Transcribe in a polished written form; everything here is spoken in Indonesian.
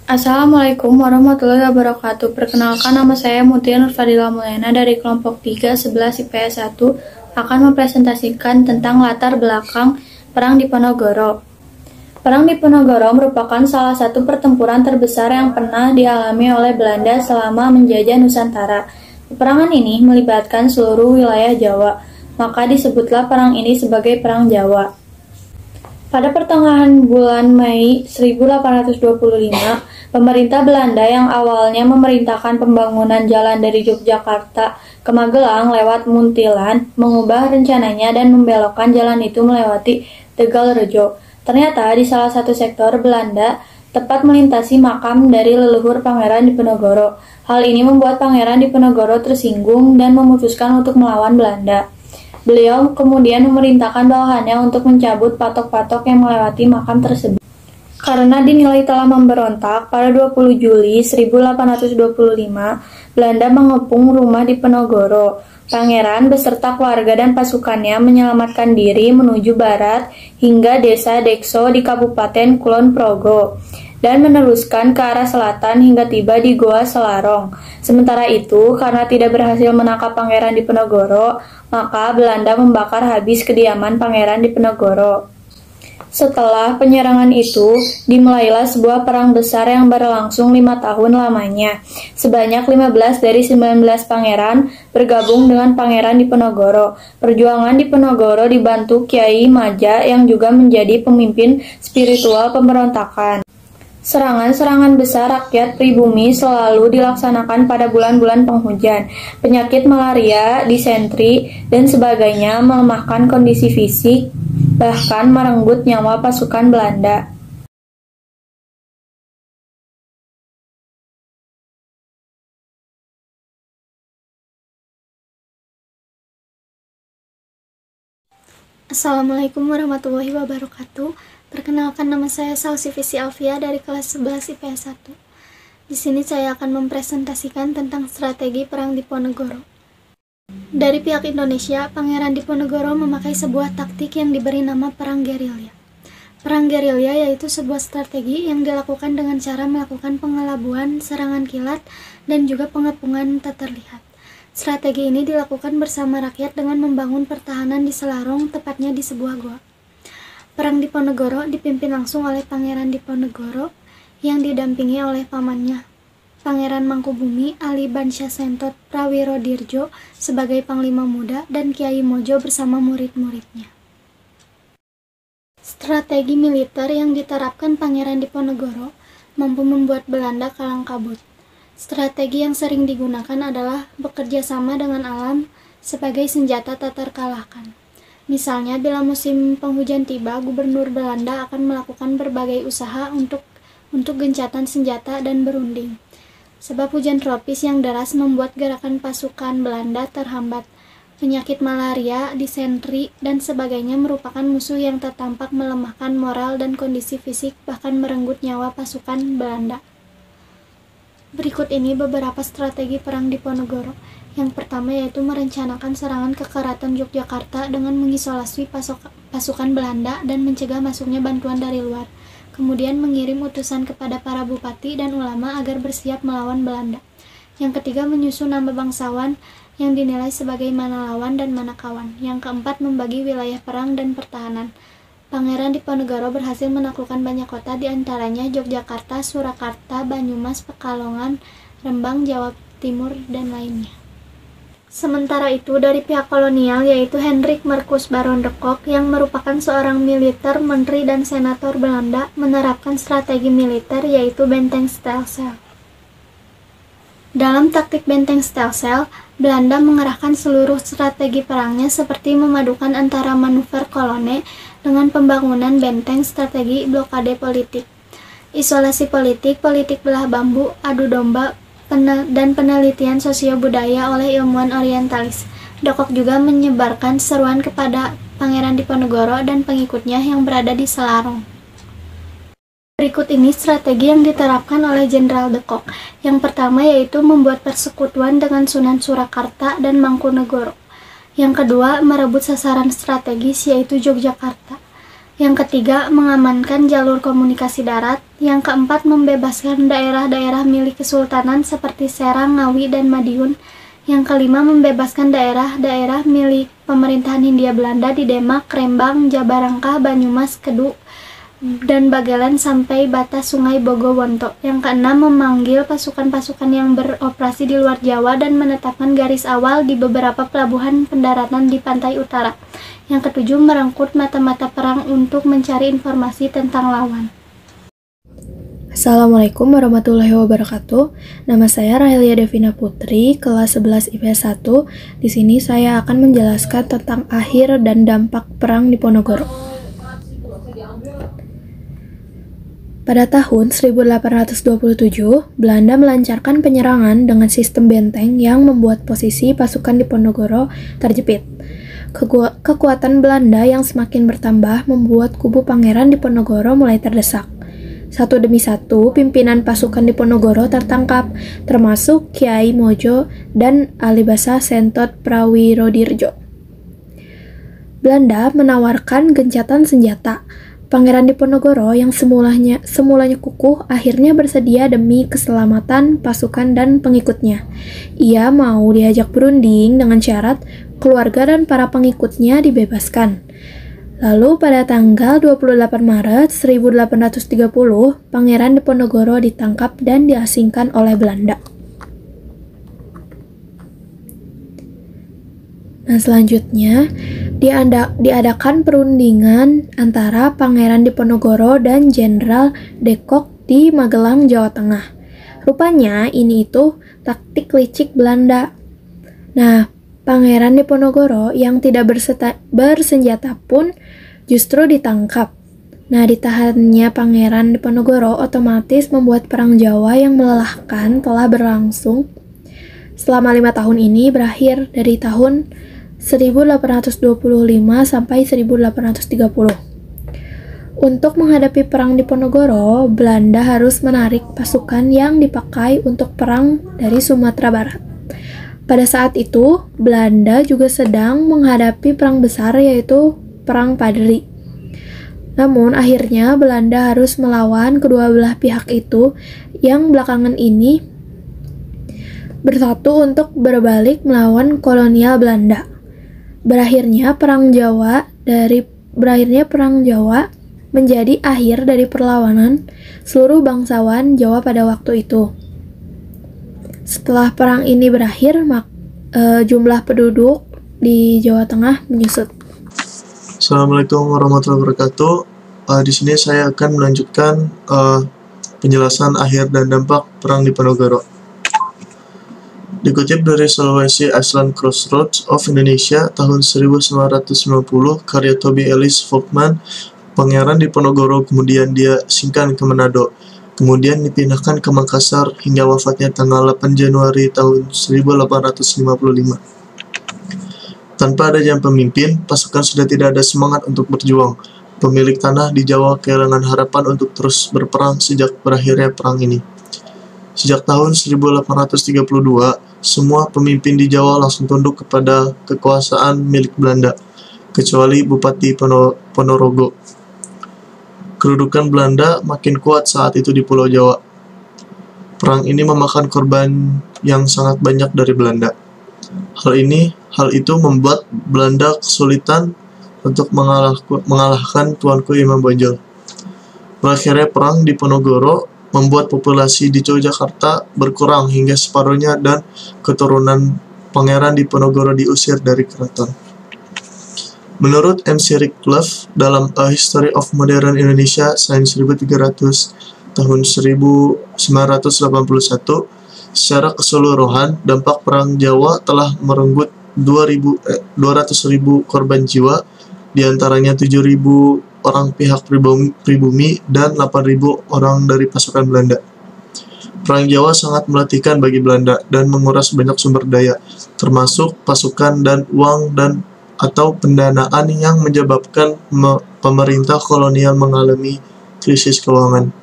Assalamualaikum warahmatullahi wabarakatuh. Perkenalkan, nama saya Mutia Nurfadila Mulyana dari kelompok 3 11 IPS 1 akan mempresentasikan tentang latar belakang Perang Diponegoro. Perang Diponegoro merupakan salah satu pertempuran terbesar yang pernah dialami oleh Belanda selama menjajah Nusantara. Peperangan ini melibatkan seluruh wilayah Jawa, maka disebutlah perang ini sebagai Perang Jawa. Pada pertengahan bulan Mei 1825, pemerintah Belanda yang awalnya memerintahkan pembangunan jalan dari Yogyakarta ke Magelang lewat Muntilan mengubah rencananya dan membelokkan jalan itu melewati Tegalrejo. Ternyata di salah satu sektor Belanda tepat melintasi makam dari leluhur Pangeran Diponegoro. Hal ini membuat Pangeran Diponegoro tersinggung dan memutuskan untuk melawan Belanda. Beliau kemudian memerintahkan bawahannya untuk mencabut patok-patok yang melewati makam tersebut. Karena dinilai telah memberontak, pada 20 Juli 1825, Belanda mengepung rumah Diponegoro. Pangeran beserta keluarga dan pasukannya menyelamatkan diri menuju barat hingga desa Dekso di Kabupaten Kulon Progo dan meneruskan ke arah selatan hingga tiba di Goa Selarong. Sementara itu, karena tidak berhasil menangkap Pangeran Diponegoro, maka Belanda membakar habis kediaman Pangeran Diponegoro. Setelah penyerangan itu, dimulailah sebuah perang besar yang berlangsung 5 tahun lamanya. Sebanyak 15 dari 19 pangeran bergabung dengan Pangeran Diponegoro. Perjuangan Diponegoro dibantu Kiai Maja yang juga menjadi pemimpin spiritual pemberontakan. Serangan-serangan besar rakyat pribumi selalu dilaksanakan pada bulan-bulan penghujan. Penyakit malaria, disentri, dan sebagainya melemahkan kondisi fisik, bahkan merenggut nyawa pasukan Belanda. Assalamualaikum warahmatullahi wabarakatuh. Perkenalkan, nama saya Sausifisi Alfia dari kelas 11 IPS 1. Di sini saya akan mempresentasikan tentang strategi Perang Diponegoro. Dari pihak Indonesia, Pangeran Diponegoro memakai sebuah taktik yang diberi nama Perang Gerilya. Perang gerilya yaitu sebuah strategi yang dilakukan dengan cara melakukan pengelabuan, serangan kilat, dan juga pengepungan tak terlihat. Strategi ini dilakukan bersama rakyat dengan membangun pertahanan di Selarong, tepatnya di sebuah goa. Perang Diponegoro dipimpin langsung oleh Pangeran Diponegoro yang didampingi oleh pamannya, Pangeran Mangkubumi Ali Bansyasentot Prawirodirjo sebagai Panglima Muda dan Kiai Mojo bersama murid-muridnya. Strategi militer yang diterapkan Pangeran Diponegoro mampu membuat Belanda kalang kabut. Strategi yang sering digunakan adalah bekerja sama dengan alam sebagai senjata tak terkalahkan. Misalnya, bila musim penghujan tiba, gubernur Belanda akan melakukan berbagai usaha untuk gencatan senjata dan berunding. Sebab hujan tropis yang deras membuat gerakan pasukan Belanda terhambat. Penyakit malaria, disentri, dan sebagainya merupakan musuh yang tak tampak melemahkan moral dan kondisi fisik, bahkan merenggut nyawa pasukan Belanda. Berikut ini beberapa strategi Perang Diponegoro. Yang pertama yaitu merencanakan serangan ke Keraton Yogyakarta dengan mengisolasi pasukan Belanda dan mencegah masuknya bantuan dari luar. Kemudian mengirim utusan kepada para bupati dan ulama agar bersiap melawan Belanda. Yang ketiga menyusun nama bangsawan yang dinilai sebagai mana lawan dan mana kawan. Yang keempat membagi wilayah perang dan pertahanan. Pangeran Diponegoro berhasil menaklukkan banyak kota, di antaranya Yogyakarta, Surakarta, Banyumas, Pekalongan, Rembang, Jawa Timur, dan lainnya. Sementara itu, dari pihak kolonial yaitu Hendrik Marcus Baron de Kock yang merupakan seorang militer, menteri, dan senator Belanda menerapkan strategi militer yaitu benteng stelsel. Dalam taktik benteng stelsel, Belanda mengerahkan seluruh strategi perangnya seperti memadukan antara manuver kolone dengan pembangunan benteng, strategi blokade politik, isolasi politik, politik belah bambu, adu domba, dan penelitian sosio-budaya oleh ilmuwan orientalis. De Kock juga menyebarkan seruan kepada Pangeran Diponegoro dan pengikutnya yang berada di Selarong. Berikut ini strategi yang diterapkan oleh Jenderal De Kock. Yang pertama yaitu membuat persekutuan dengan Sunan Surakarta dan Mangkunegoro. Yang kedua, merebut sasaran strategis yaitu Yogyakarta. Yang ketiga, mengamankan jalur komunikasi darat. Yang keempat, membebaskan daerah-daerah milik kesultanan seperti Serang, Ngawi, dan Madiun. Yang kelima, membebaskan daerah-daerah milik pemerintahan Hindia Belanda di Demak, Rembang, Jabarangka, Banyumas, Kedu, dan Bagelan sampai batas Sungai Bogowonto. Yang keenam, memanggil pasukan-pasukan yang beroperasi di luar Jawa dan menetapkan garis awal di beberapa pelabuhan pendaratan di pantai utara. Yang ketujuh, merengkut mata-mata perang untuk mencari informasi tentang lawan. Assalamualaikum warahmatullahi wabarakatuh. Nama saya Rahelia Devina Putri, kelas 11 IPS 1. Di sini saya akan menjelaskan tentang akhir dan dampak perang Diponegoro. Pada tahun 1827, Belanda melancarkan penyerangan dengan sistem benteng yang membuat posisi pasukan Diponegoro terjepit. Kekuatan Belanda yang semakin bertambah membuat kubu Pangeran Diponegoro mulai terdesak. Satu demi satu, pimpinan pasukan Diponegoro tertangkap, termasuk Kiai Mojo dan Alibasa Sentot Prawirodirjo. Belanda menawarkan gencatan senjata. Pangeran Diponegoro yang semulanya kukuh akhirnya bersedia demi keselamatan pasukan dan pengikutnya. Ia mau diajak berunding dengan syarat keluarga dan para pengikutnya dibebaskan. Lalu pada tanggal 28 Maret 1830, Pangeran Diponegoro ditangkap dan diasingkan oleh Belanda. Nah, selanjutnya diadakan perundingan antara Pangeran Diponegoro dan Jenderal De Kock di Magelang, Jawa Tengah. Rupanya ini itu taktik licik Belanda. Nah, Pangeran Diponegoro yang tidak bersenjata pun justru ditangkap. Nah, ditahannya Pangeran Diponegoro otomatis membuat Perang Jawa yang melelahkan telah berlangsung selama 5 tahun ini berakhir dari tahun 1825 sampai 1830. Untuk menghadapi Perang Diponegoro, Belanda harus menarik pasukan yang dipakai untuk perang dari Sumatera Barat. Pada saat itu, Belanda juga sedang menghadapi perang besar yaitu Perang Padri. Namun akhirnya Belanda harus melawan kedua belah pihak itu yang belakangan ini bersatu untuk berbalik melawan kolonial Belanda. Berakhirnya Perang Jawa menjadi akhir dari perlawanan seluruh bangsawan Jawa pada waktu itu. Setelah perang ini berakhir, jumlah penduduk di Jawa Tengah menyusut. Assalamualaikum warahmatullahi wabarakatuh. Di sini saya akan melanjutkan penjelasan akhir dan dampak Perang Diponegoro. Dikutip dari Sulawesi Island Crossroads of Indonesia tahun 1990 karya Toby Ellis Folkman, Pangeran Diponegoro kemudian diasingkan ke Manado, kemudian dipindahkan ke Makassar hingga wafatnya tanggal 8 Januari tahun 1855. Tanpa adanya pemimpin, pasukan sudah tidak ada semangat untuk berjuang. Pemilik tanah di Jawa kehilangan harapan untuk terus berperang sejak berakhirnya perang ini. Sejak tahun 1832, semua pemimpin di Jawa langsung tunduk kepada kekuasaan milik Belanda, kecuali Bupati Ponorogo. Kedudukan Belanda makin kuat saat itu di Pulau Jawa. Perang ini memakan korban yang sangat banyak dari Belanda. Hal itu membuat Belanda kesulitan untuk mengalahkan Tuanku Imam Bonjol. Berakhirnya Perang Diponegoro membuat populasi di Yogyakarta berkurang hingga separuhnya dan keturunan Pangeran Diponegoro diusir dari keraton. Menurut M.C. Radcliffe dalam A History of Modern Indonesia Sains 1300 tahun 1981, secara keseluruhan dampak Perang Jawa telah merenggut 200.000 korban jiwa, diantaranya 7.000 orang pihak pribumi dan 8.000 orang dari pasukan Belanda. Perang Jawa sangat melatihkan bagi Belanda dan menguras banyak sumber daya, termasuk pasukan dan uang atau pendanaan yang menyebabkan pemerintah kolonial mengalami krisis keuangan.